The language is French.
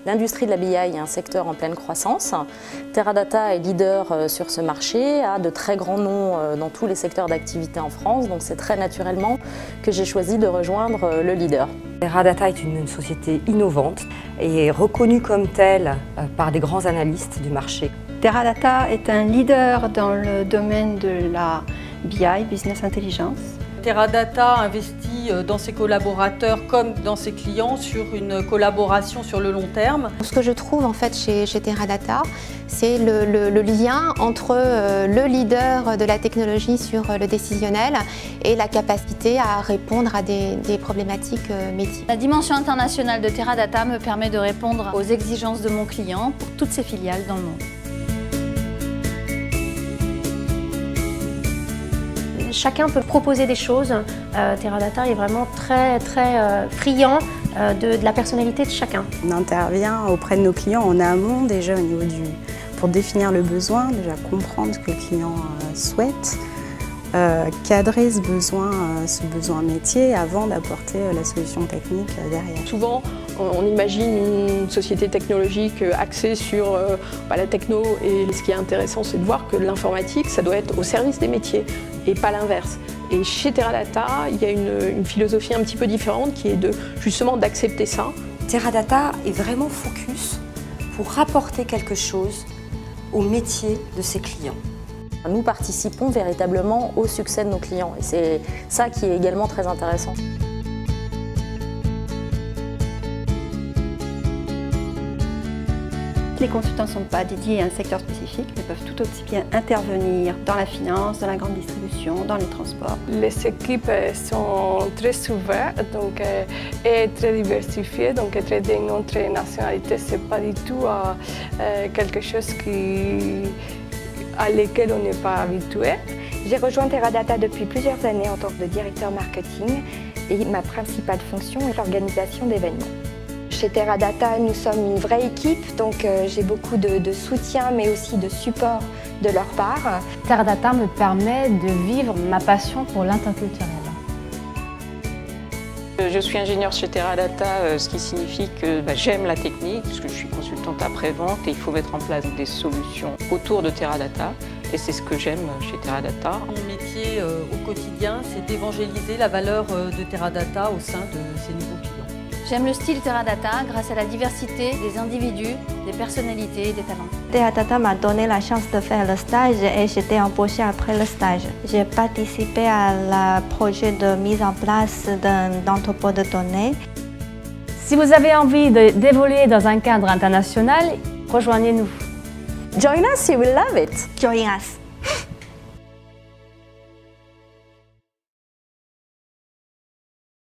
L'industrie de l'habillage est un secteur en pleine croissance. Teradata est leader sur ce marché, a de très grands noms dans tous les secteurs d'activité en France, donc c'est très naturellement que j'ai choisi de rejoindre le leader. Teradata est une société innovante et reconnue comme telle par des grands analystes du marché. Teradata est un leader dans le domaine de la BI, Business Intelligence. Teradata investit dans ses collaborateurs comme dans ses clients sur une collaboration sur le long terme. Ce que je trouve en fait chez Teradata, c'est le lien entre le leader de la technologie sur le décisionnel et la capacité à répondre à des problématiques métiers. La dimension internationale de Teradata me permet de répondre aux exigences de mon client pour toutes ses filiales dans le monde. Chacun peut proposer des choses. Teradata est vraiment très friand de la personnalité de chacun. On intervient auprès de nos clients en amont déjà au niveau pour définir le besoin, déjà comprendre ce que le client souhaite, cadrer ce besoin métier avant d'apporter la solution technique derrière. Souvent, on imagine une société technologique axée sur la techno, et ce qui est intéressant, c'est de voir que l'informatique, ça doit être au service des métiers et pas l'inverse. Et chez Teradata, il y a une philosophie un petit peu différente qui est justement d'accepter ça. Teradata est vraiment focus pour rapporter quelque chose au métier de ses clients. Nous participons véritablement au succès de nos clients et c'est ça qui est également très intéressant. Les consultants ne sont pas dédiés à un secteur spécifique, mais peuvent tout aussi bien intervenir dans la finance, dans la grande distribution, dans les transports. Les équipes sont très ouvertes et très diversifiées, donc très de notre nationalité. Ce n'est pas du tout quelque chose à laquelle on n'est pas habitué. J'ai rejoint Teradata depuis plusieurs années en tant que directeur marketing et ma principale fonction est l'organisation d'événements. Chez Teradata, nous sommes une vraie équipe, donc j'ai beaucoup de soutien mais aussi de support de leur part. Teradata me permet de vivre ma passion pour l'interculturel. Je suis ingénieure chez Teradata, ce qui signifie que j'aime la technique, parce que je suis consultante après-vente et il faut mettre en place des solutions autour de Teradata. Et c'est ce que j'aime chez Teradata. Mon métier au quotidien, c'est d'évangéliser la valeur de Teradata au sein de ses nouveaux clients. J'aime le style Teradata grâce à la diversité des individus, des personnalités et des talents. Teradata m'a donné la chance de faire le stage et j'étais embauchée après le stage. J'ai participé à la projet de mise en place d'un entrepôt de données. Si vous avez envie d'évoluer dans un cadre international, rejoignez-nous. Join us, you will love it. Join us.